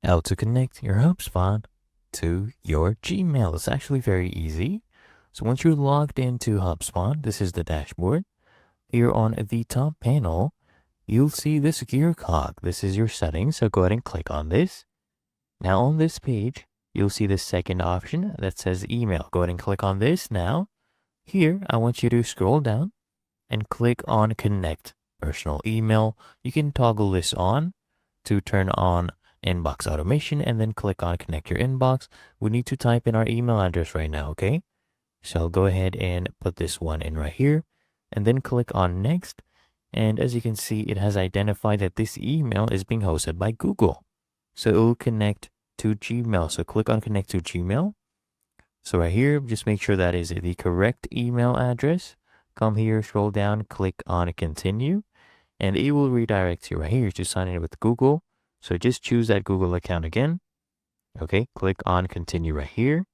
How to connect your HubSpot to your Gmail. It's actually very easy. So once you're logged into HubSpot, this is the dashboard. Here on the top panel, you'll see this gear cog. This is your settings, so go ahead and click on this. Now on this page, you'll see the second option that says email. Go ahead and click on this now. Here, I want you to scroll down and click on connect personal email. You can toggle this on to turn on inbox automation and then click on connect your inbox. We need to type in our email address right now, okay? So I'll go ahead and put this one in right here and then click on next. And as you can see, it has identified that this email is being hosted by Google. So it will connect to Gmail. So click on connect to Gmail. So right here, just make sure that is the correct email address. Come here, scroll down, click on continue, and it will redirect you right here to sign in with Google. So just choose that Google account again. Okay, click on continue right here.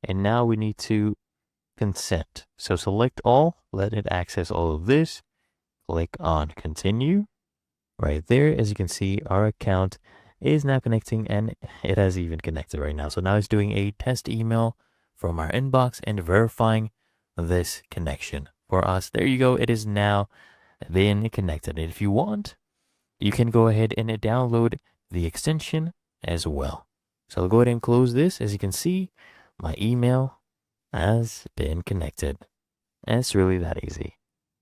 And now we need to consent. So select all, let it access all of this. Click on continue. Right there, as you can see, our account is now connecting and it has even connected right now. So now it's doing a test email from our inbox and verifying this connection for us. There you go. It is now been connected. And if you want, you can go ahead and download the extension as well. So I'll go ahead and close this. As you can see, my email has been connected. And it's really that easy.